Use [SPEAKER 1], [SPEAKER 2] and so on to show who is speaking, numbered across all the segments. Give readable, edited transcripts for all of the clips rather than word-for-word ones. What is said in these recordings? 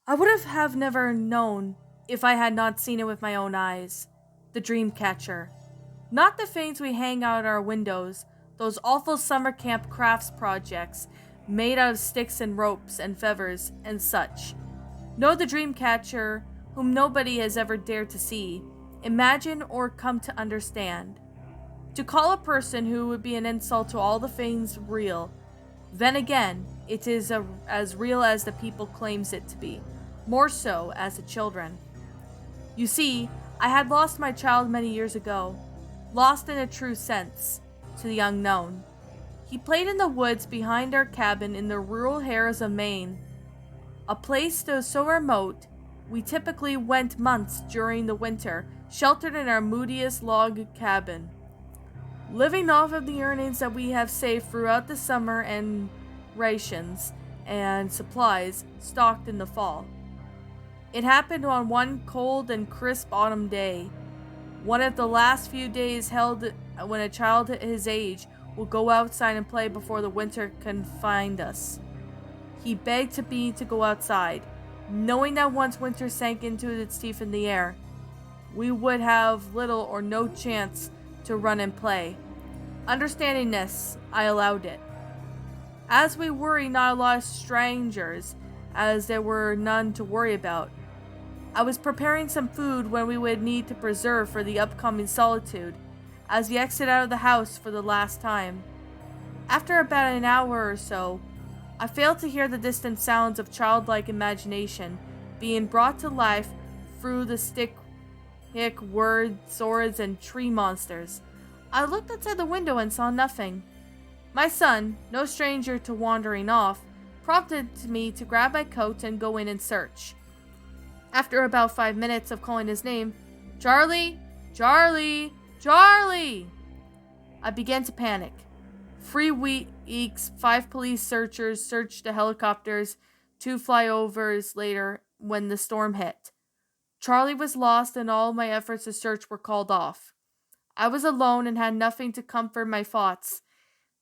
[SPEAKER 1] I would have never known if I had not seen it with my own eyes. The dream catcher. Not the things we hang out our windows, those awful summer camp crafts projects made out of sticks and ropes and feathers and such. No, the dream catcher whom nobody has ever dared to see, imagine, or come to understand. To call a person who would be an insult to all the things real. Then again, it is as real as the people claims it to be, more so as the children. You see, I had lost my child many years ago, lost in a true sense, to the unknown. He played in the woods behind our cabin in the rural hills of Maine, a place though so remote, we typically went months during the winter, sheltered in our moodiest log cabin, living off of the earnings that we have saved throughout the summer and rations and supplies stocked in the fall. It happened on one cold and crisp autumn day, one of the last few days held when a child his age will go outside and play before the winter confined us. He begged me to go outside, knowing that once winter sank into its teeth in the air, we would have little or no chance to run and play. Understanding this, I allowed it. As we were not a lot of strangers, as there were none to worry about, I was preparing some food when we would need to preserve for the upcoming solitude, as we exit out of the house for the last time. After about an hour or so, I failed to hear the distant sounds of childlike imagination being brought to life through the stick, word, swords, and tree monsters. I looked outside the window and saw nothing. My son, no stranger to wandering off, prompted me to grab my coat and go in and search. After about 5 minutes of calling his name, "Charlie! Charlie! Charlie!" I began to panic. 3 weeks, 5 police searchers searched the helicopters, 2 flyovers later when the storm hit. Charlie was lost and all my efforts to search were called off. I was alone and had nothing to comfort my thoughts,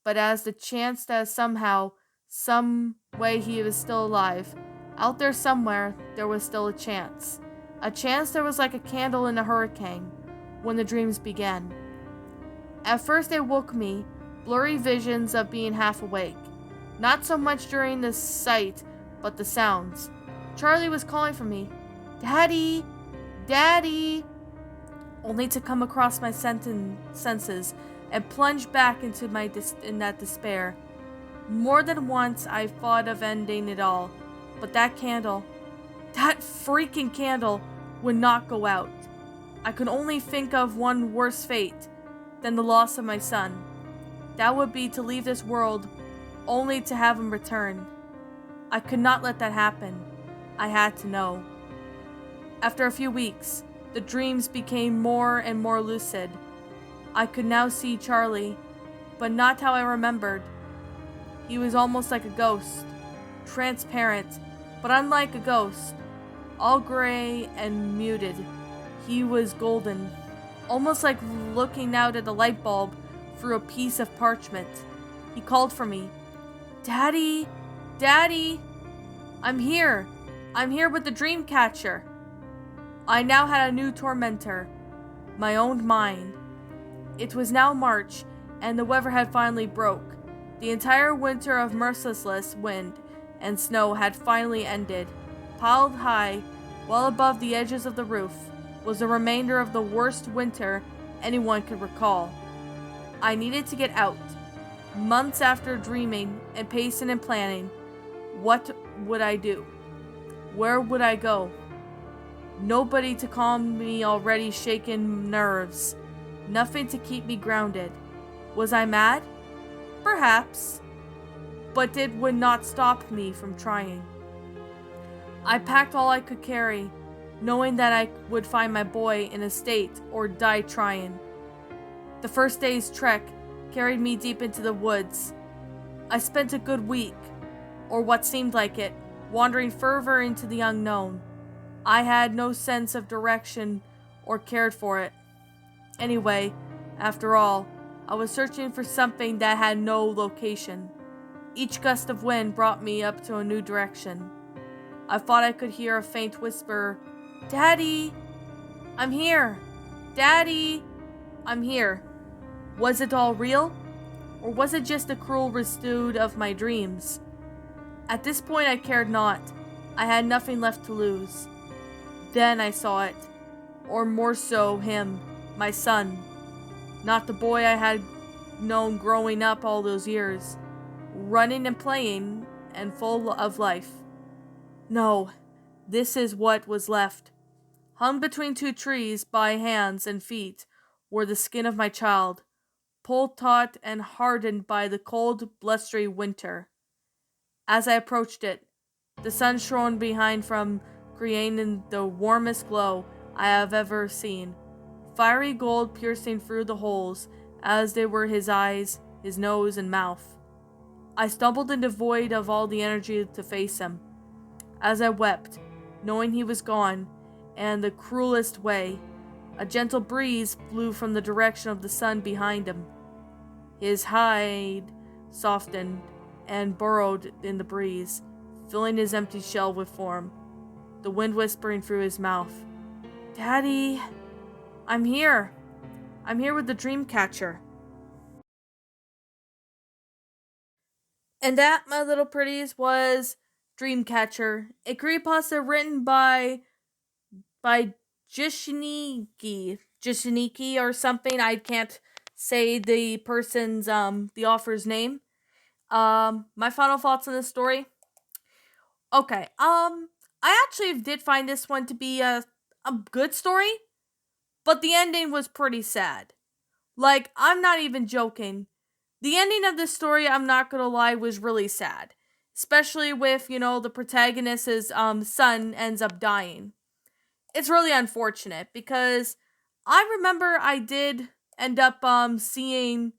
[SPEAKER 1] but as the chance that somehow, some way he was still alive, out there somewhere, there was still a chance. A chance that was like a candle in a hurricane when the dreams began. At first they woke me, blurry visions of being half awake. Not so much during the sight, but the sounds. Charlie was calling for me, "Daddy! Daddy!" Only to come across my senses and plunge back into in that despair. More than once I thought of ending it all, but that freaking candle, would not go out. I could only think of one worse fate than the loss of my son. That would be to leave this world only to have him return. I could not let that happen. I had to know. After a few weeks, the dreams became more and more lucid. I could now see Charlie, but not how I remembered. He was almost like a ghost, transparent, but unlike a ghost, all gray and muted. He was golden, almost like looking out at a light bulb through a piece of parchment. He called for me. "Daddy! Daddy! I'm here! I'm here with the dream catcher!" I now had a new tormentor, my own mind. It was now March, and the weather had finally broke. The entire winter of merciless wind and snow had finally ended. Piled high, well above the edges of the roof, was the remainder of the worst winter anyone could recall. I needed to get out. Months after dreaming and pacing and planning, what would I do? Where would I go? Nobody to calm me already shaken nerves. Nothing to keep me grounded. Was I mad? Perhaps. But it would not stop me from trying. I packed all I could carry, knowing that I would find my boy in a state or die trying. The first day's trek carried me deep into the woods. I spent a good week, or what seemed like it, wandering further into the unknown. I had no sense of direction or cared for it. Anyway, after all, I was searching for something that had no location. Each gust of wind brought me up to a new direction. I thought I could hear a faint whisper, "Daddy, I'm here. Daddy, I'm here." Was it all real? Or was it just a cruel restude of my dreams? At this point, I cared not. I had nothing left to lose. Then I saw it. Or more so, him, my son. Not the boy I had known growing up all those years, running and playing and full of life. No, this is what was left. Hung between two trees by hands and feet were the skin of my child, pulled taut and hardened by the cold, blustery winter. As I approached it, the sun shone behind from creating the warmest glow I have ever seen, fiery gold piercing through the holes as they were his eyes, his nose, and mouth. I stumbled into void of all the energy to face him. As I wept, knowing he was gone, and the cruelest way, a gentle breeze blew from the direction of the sun behind him. His hide softened and burrowed in the breeze, filling his empty shell with form, the wind whispering through his mouth, "Daddy, I'm here. I'm here with the dream catcher." And that, my little pretties, was Dreamcatcher, a creepypasta written by Jschneeky or something. I can't say the person's the author's name. My final thoughts on this story. Okay. I actually did find this one to be a good story, but the ending was pretty sad. Like, I'm not even joking. The ending of this story, I'm not gonna lie, was really sad. Especially with, the protagonist's son ends up dying. It's really unfortunate because I remember I did end up seeing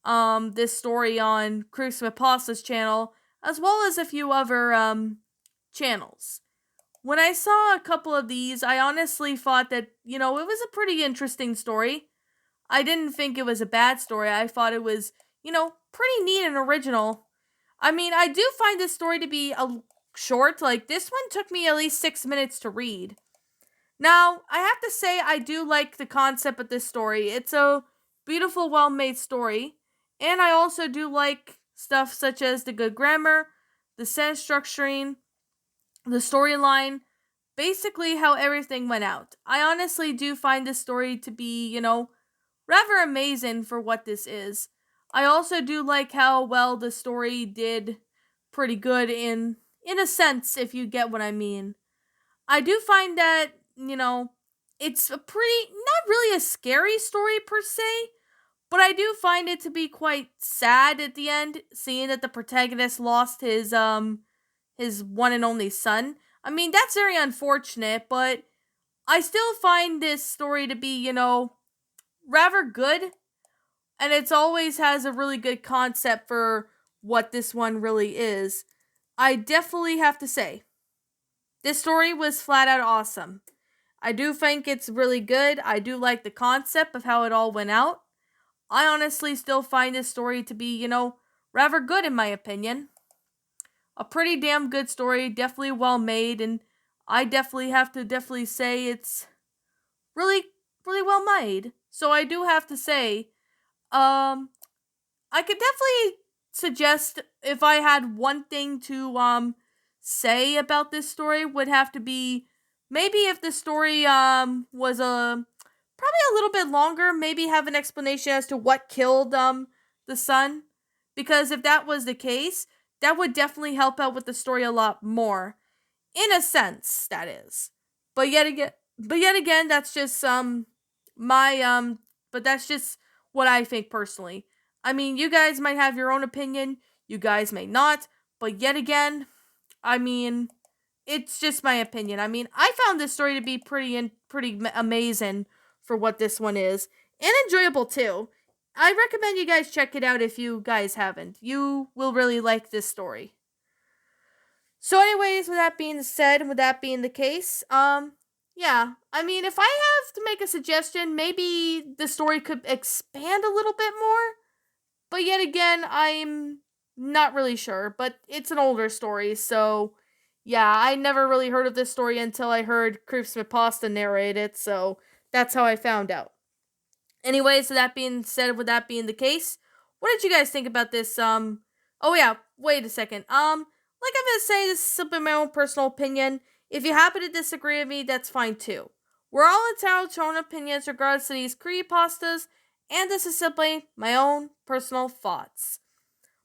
[SPEAKER 1] this story on Creepypasta's channel, as well as a few other channels. When I saw a couple of these, I honestly thought that, it was a pretty interesting story. I didn't think it was a bad story. I thought it was, pretty neat and original. I mean, I do find this story to be a short. Like, this one took me at least 6 minutes to read. Now, I have to say, I do like the concept of this story. It's a beautiful, well made story. And I also do like stuff such as the good grammar, the sentence structuring, the storyline, basically how everything went out. I honestly do find this story to be, rather amazing for what this is. I also do like how well the story did pretty good in a sense, if you get what I mean. I do find that, it's a pretty not really a scary story per se, but I do find it to be quite sad at the end, seeing that the protagonist lost his one and only son. I mean, that's very unfortunate, but I still find this story to be, rather good, and it's always has a really good concept for what this one really is. I definitely have to say, this story was flat out awesome. I do think it's really good. I do like the concept of how it all went out. I honestly still find this story to be, rather good in my opinion. A pretty damn good story, definitely well made, and I definitely have to definitely say it's really, really well made. So I do have to say, um, I could definitely suggest if I had one thing to say about this story would have to be maybe if the story was probably a little bit longer, maybe have an explanation as to what killed the son, because if that was the case, that would definitely help out with the story a lot more, in a sense, that is. But yet again that's just my but that's just what I think personally. I mean, you guys might have your own opinion, you guys may not, but yet again, I mean, it's just my opinion. I mean, I found this story to be pretty amazing for what this one is, and enjoyable too. I recommend you guys check it out if you guys haven't. You will really like this story. So, anyways, with that being said, and with that being the case, yeah, I mean, if I have to make a suggestion, maybe the story could expand a little bit more. But yet again, I'm not really sure. But it's an older story, so Yeah, I never really heard of this story until I heard Creepypasta narrate it, so that's how I found out. Anyway, so that being said, with that being the case, what did you guys think about this? Oh yeah, wait a second. Like I'm gonna say, this is simply my own personal opinion. If you happen to disagree with me, that's fine too. We're all entitled to our own opinions regards to these creepypastas, and this is simply my own personal thoughts.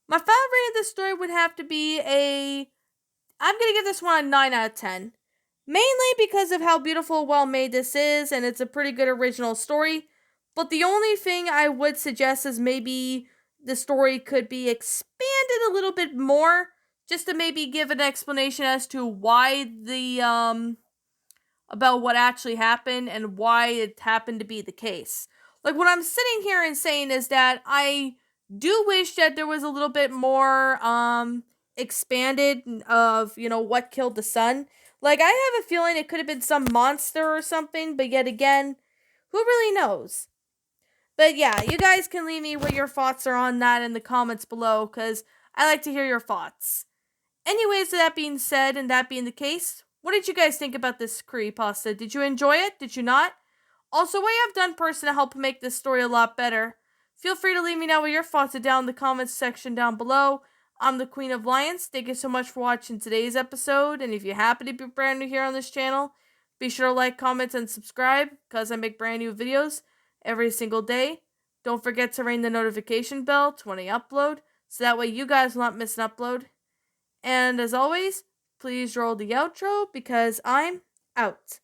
[SPEAKER 1] My final rating of this story would have to be a. I'm gonna give this one a 9 out of 10. Mainly because of how beautiful, well made this is, and it's a pretty good original story. But the only thing I would suggest is maybe the story could be expanded a little bit more, just to maybe give an explanation as to why about what actually happened and why it happened to be the case. Like, what I'm sitting here and saying is that I do wish that there was a little bit more expanded of, what killed the son. Like, I have a feeling it could have been some monster or something, but yet again, who really knows? But yeah, you guys can leave me what your thoughts are on that in the comments below, because I like to hear your thoughts. Anyways, that being said, and that being the case, what did you guys think about this creepypasta? Did you enjoy it? Did you not? Also, what you have done personally to help make this story a lot better? Feel free to leave me know what your thoughts are down in the comments section down below. I'm the Queen of Lions. Thank you so much for watching today's episode, and if you happen to be brand new here on this channel, be sure to like, comment, and subscribe, because I make brand new videos every single day. Don't forget to ring the notification bell to when I upload, so that way you guys will not miss an upload. And as always, please roll the outro because I'm out.